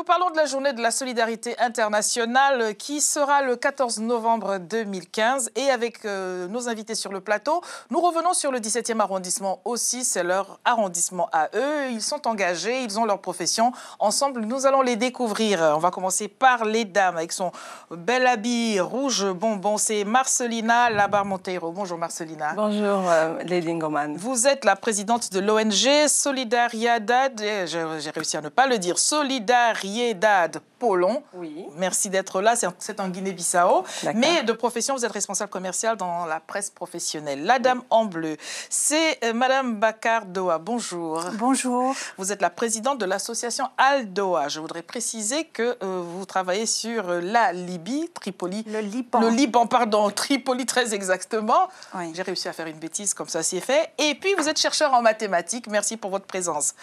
parlons de la journée de la solidarité internationale qui sera le 14 novembre 2015. Et avec nos invités sur le plateau, nous revenons sur le 17e arrondissement aussi. C'est leur arrondissement à eux. Ils sont engagés, ils ont leur profession. Ensemble, nous allons les découvrir. On va commencer par les dames avec son bel habit rouge bonbon. C'est Marcelina Labar-Monteiro. Bonjour Marcelina. Bonjour Lady Ngoman. Vous êtes la présidente de l'ONG Solidaridad. J'ai réussi à ne pas le dire. Solidaridad Polon. Oui. Merci d'être là. C'est en Guinée-Bissau. Mais de profession, vous êtes responsable commercial dans la presse professionnelle. La dame en bleu, c'est Madame Bakar Doa. Bonjour. Bonjour. Vous êtes la présidente de l'association Al-Doa. Je voudrais préciser que vous travaillez sur la Libye, Tripoli. Le Liban. Le Liban, pardon. Tripoli, très exactement. Oui. J'ai réussi à faire une bêtise, comme ça c'est fait. Et puis, vous êtes chercheur en mathématiques. Merci pour votre présence.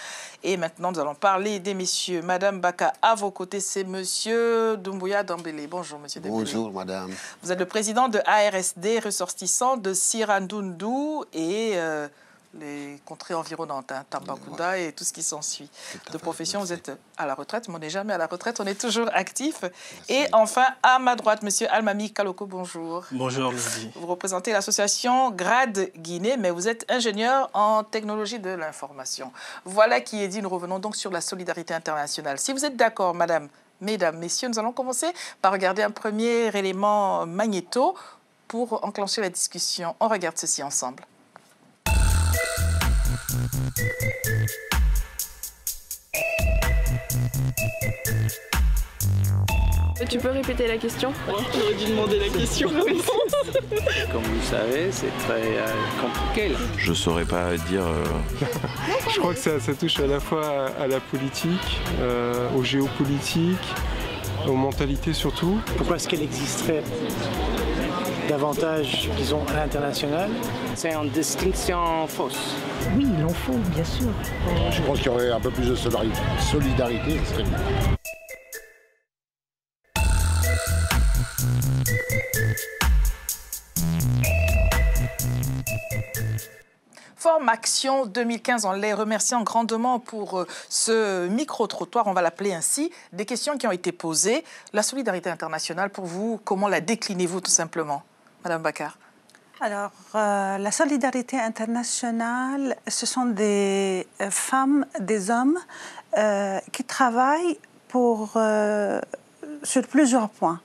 Et maintenant, nous allons parler des messieurs. Madame Baka, à vos côtés, c'est Monsieur Doumbouya Dambélé. Bonjour, Monsieur Dembélé. Bonjour, Madame. Vous êtes le président de ARSD, ressortissant de Sirandundu et les contrées environnantes, hein, Tambacounda et tout ce qui s'ensuit. De profession, vous êtes à la retraite, mais on n'est jamais à la retraite, on est toujours actif. Merci. Et enfin, à ma droite, Monsieur Almami Kaloko, bonjour. Bonjour, Lydie. Vous représentez l'association GRAD Guinée, mais vous êtes ingénieur en technologie de l'information. Voilà qui est dit, nous revenons donc sur la solidarité internationale. Si vous êtes d'accord, Madame, Mesdames, Messieurs, nous allons commencer par regarder un premier élément magnéto pour enclencher la discussion. On regarde ceci ensemble. Tu peux répéter la question? J'aurais dû demander la question. Comme vous le savez, c'est très compliqué. Là. Je ne saurais pas dire... Je crois que ça touche à la fois à la politique, aux géopolitiques, aux mentalités surtout. Pourquoi est-ce qu'elle existerait davantage, disons, à l'international? C'est une distinction fausse. Oui, il en faut, bien sûr. Je pense qu'il y aurait un peu plus de solidarité, ce serait bien. Forme Action 2015, on les remercie grandement pour ce micro-trottoir, on va l'appeler ainsi. Des questions qui ont été posées. La solidarité internationale, pour vous, comment la déclinez-vous tout simplement, Madame Bakar? Alors, la solidarité internationale, ce sont des femmes, des hommes qui travaillent sur plusieurs points.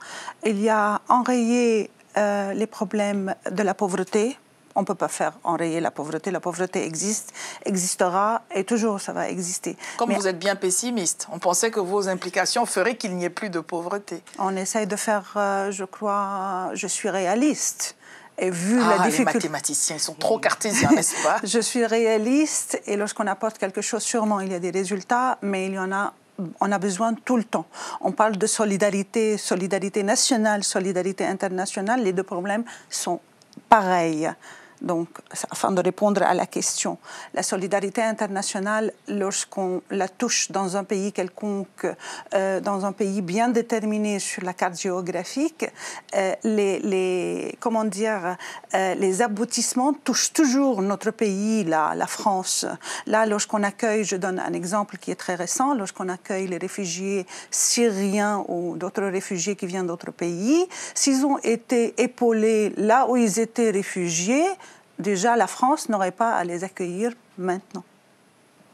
Il y a enrayer les problèmes de la pauvreté. On ne peut pas faire enrayer la pauvreté. La pauvreté existe, existera et toujours ça va exister. Comme vous êtes bien pessimiste, on pensait que vos implications feraient qu'il n'y ait plus de pauvreté. On essaye de faire, je suis réaliste. Et vu la difficulté... Les mathématiciens, ils sont trop cartésiens, n'est-ce pas? Je suis réaliste et lorsqu'on apporte quelque chose, sûrement il y a des résultats, mais il y en a... On a besoin tout le temps. On parle de solidarité, solidarité nationale, solidarité internationale. Les deux problèmes sont pareils. Donc, afin de répondre à la question, la solidarité internationale, lorsqu'on la touche dans un pays quelconque, dans un pays bien déterminé sur la carte géographique, les aboutissements touchent toujours notre pays, la France. Là, lorsqu'on accueille, je donne un exemple qui est très récent, lorsqu'on accueille les réfugiés syriens ou d'autres réfugiés qui viennent d'autres pays, s'ils ont été épaulés là où ils étaient réfugiés, déjà, la France n'aurait pas à les accueillir maintenant.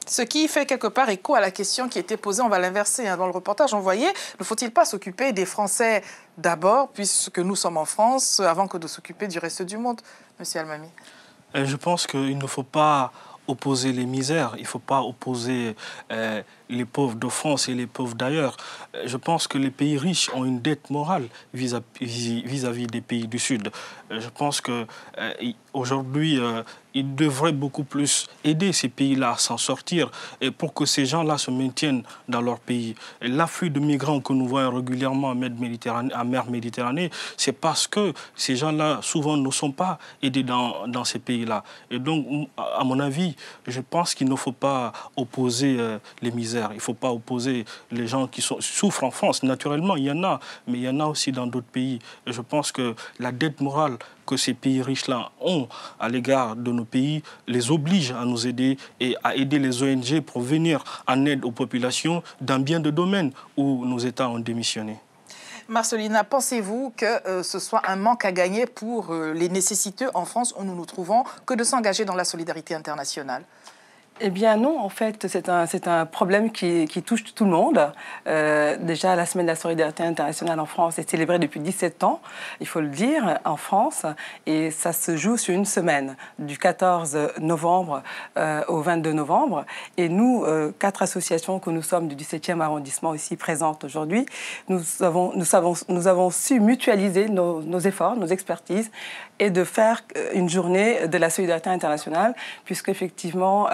Ce qui fait quelque part écho à la question qui était posée, on va l'inverser dans le reportage. On voyait, ne faut-il pas s'occuper des Français d'abord, puisque nous sommes en France, avant que de s'occuper du reste du monde, Monsieur Almami? Je pense qu'il ne faut pas opposer les misères, il ne faut pas opposer les pauvres de France et les pauvres d'ailleurs. Je pense que les pays riches ont une dette morale vis-à-vis des pays du Sud. Je pense qu'aujourd'hui, ils devraient beaucoup plus aider ces pays-là à s'en sortir et pour que ces gens-là se maintiennent dans leur pays. L'afflux de migrants que nous voyons régulièrement en mer Méditerranée, c'est parce que ces gens-là, souvent, ne sont pas aidés dans ces pays-là. Et donc, à mon avis, je pense qu'il ne faut pas opposer les misères misère. Il ne faut pas opposer les gens qui souffrent en France. Naturellement, il y en a, mais il y en a aussi dans d'autres pays. Et je pense que la dette morale que ces pays riches-là ont à l'égard de nos pays les oblige à nous aider et à aider les ONG pour venir en aide aux populations dans bien de domaines où nos États ont démissionné. Marcelina, pensez-vous que ce soit un manque à gagner pour les nécessiteux en France où nous nous trouvons que de s'engager dans la solidarité internationale ? Eh bien non, en fait, c'est un problème qui touche tout le monde. Déjà, la Semaine de la solidarité internationale en France est célébrée depuis 17 ans, il faut le dire, en France. Et ça se joue sur une semaine, du 14 novembre au 22 novembre. Et nous, 4 associations que nous sommes du 17e arrondissement ici présentes aujourd'hui, nous avons su mutualiser nos efforts, nos expertises et de faire une journée de la solidarité internationale, puisqu'effectivement,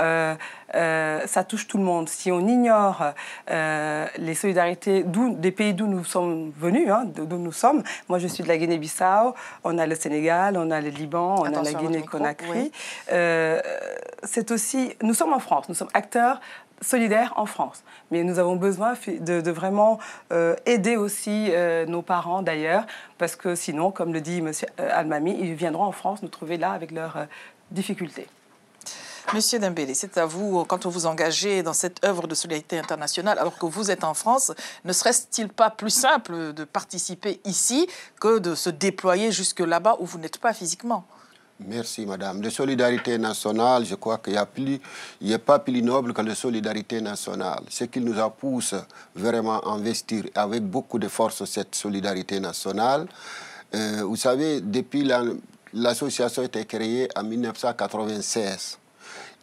ça touche tout le monde. Si on ignore les solidarités des pays d'où nous sommes venus, d'où nous sommes, moi je suis de la Guinée-Bissau, on a le Sénégal, on a le Liban, on a la Guinée-Conakry. Oui. C'est aussi, nous sommes en France, nous sommes acteurs solidaires en France. Mais nous avons besoin de vraiment aider aussi nos parents d'ailleurs, parce que sinon, comme le dit M. Almami, ils viendront en France nous trouver là avec leurs difficultés. Monsieur Dembélé, c'est à vous, quand vous vous engagez dans cette œuvre de solidarité internationale, alors que vous êtes en France, ne serait-il pas plus simple de participer ici que de se déployer jusque là-bas où vous n'êtes pas physiquement ? Merci, madame. De solidarité nationale, je crois qu'il n'y a pas plus noble que la solidarité nationale. Ce qui nous a poussé vraiment à investir avec beaucoup de force cette solidarité nationale. Vous savez, depuis l'association a été créée en 1996.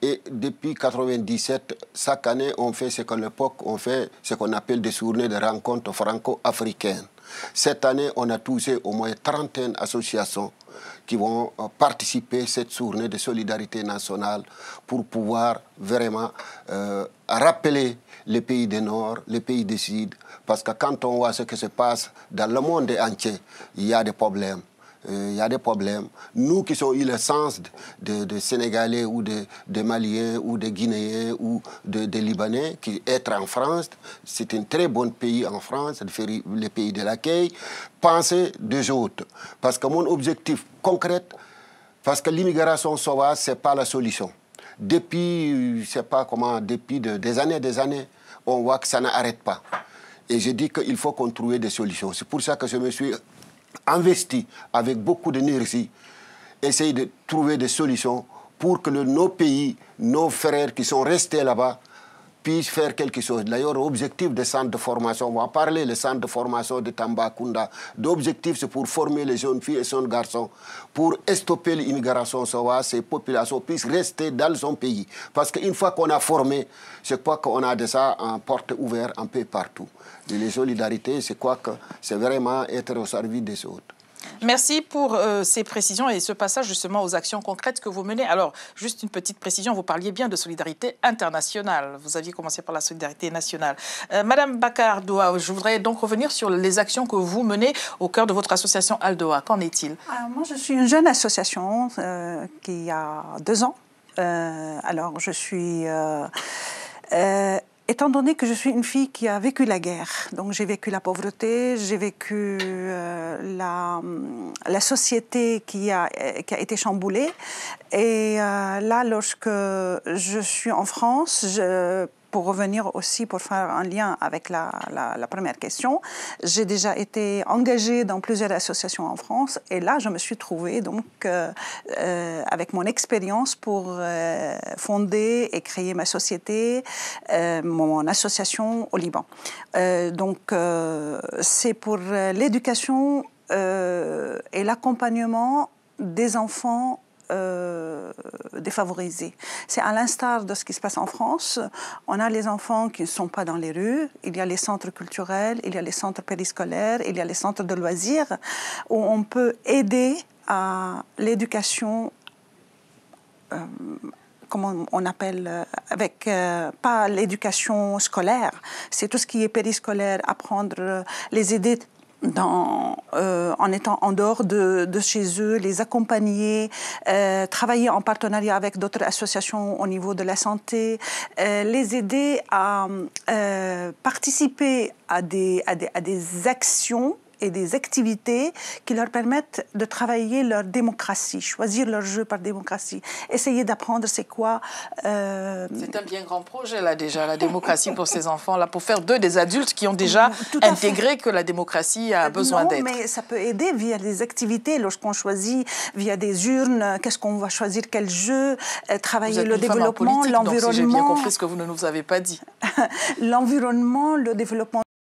Et depuis 1997, chaque année, on fait ce qu'à l'époque, on fait ce qu'on appelle des journées de rencontres franco-africaines. Cette année, on a touché au moins 30 associations qui vont participer à cette journée de solidarité nationale pour pouvoir vraiment rappeler les pays du Nord, les pays du Sud. Parce que quand on voit ce qui se passe dans le monde entier, il y a des problèmes. Il y a des problèmes. Nous qui sommes eu le sens de Sénégalais ou de Maliens ou de Guinéens ou de Libanais, qui être en France, c'est un très bon pays en France, le pays de l'accueil, penser des autres. Parce que mon objectif concret, parce que l'immigration sauvage, ce n'est pas la solution. Depuis, je sais pas comment, depuis des années, on voit que ça n'arrête pas. Et je dis qu'il faut qu'on trouve des solutions. C'est pour ça que je me suis investi avec beaucoup d'énergie, essayer de trouver des solutions pour que nos pays, nos frères qui sont restés là-bas, puissent faire quelque chose. D'ailleurs, l'objectif des centres de formation, on va parler des centres de formation de Tambacounda. L'objectif, c'est pour former les jeunes filles et jeunes garçons, pour stopper l'immigration sauvage, ces populations puissent rester dans son pays. Parce qu'une fois qu'on a formé, c'est quoi qu'on a déjà en porte ouverte un peu partout. Et les solidarités, c'est quoi que c'est vraiment être au service des autres. Merci pour ces précisions et ce passage justement aux actions concrètes que vous menez. Alors, juste une petite précision, vous parliez bien de solidarité internationale. Vous aviez commencé par la solidarité nationale. Madame Bakar Doua, je voudrais donc revenir sur les actions que vous menez au cœur de votre association Aldoa. Qu'en est-il? Moi, je suis une jeune association qui a 2 ans. Alors, je suis... étant donné que je suis une fille qui a vécu la guerre, donc j'ai vécu la pauvreté, j'ai vécu la société qui a été chamboulée. Et là, lorsque je suis en France, pour revenir aussi, pour faire un lien avec la première question, j'ai déjà été engagée dans plusieurs associations en France et là, je me suis trouvée donc, avec mon expérience pour fonder et créer ma société, mon association au Liban. Donc, c'est pour l'éducation et l'accompagnement des enfants défavorisés. C'est à l'instar de ce qui se passe en France. On a les enfants qui ne sont pas dans les rues, il y a les centres culturels, il y a les centres périscolaires, il y a les centres de loisirs où on peut aider à l'éducation, comment on appelle, avec pas l'éducation scolaire, c'est tout ce qui est périscolaire, apprendre, les aider en étant en dehors de chez eux, les accompagner, travailler en partenariat avec d'autres associations au niveau de la santé, les aider à participer à des actions et des activités qui leur permettent de travailler leur démocratie, choisir leur jeu par démocratie, essayer d'apprendre c'est quoi... C'est un bien grand projet, là, déjà, la démocratie pour ces enfants-là, pour faire d'eux des adultes qui ont déjà intégré que la démocratie a besoin d'être. Non, mais ça peut aider via des activités, lorsqu'on choisit via des urnes, qu'est-ce qu'on va choisir, quel jeu, travailler le développement, l'environnement... Donc, si j'ai bien compris ce que vous ne nous avez pas dit. L'environnement, le développement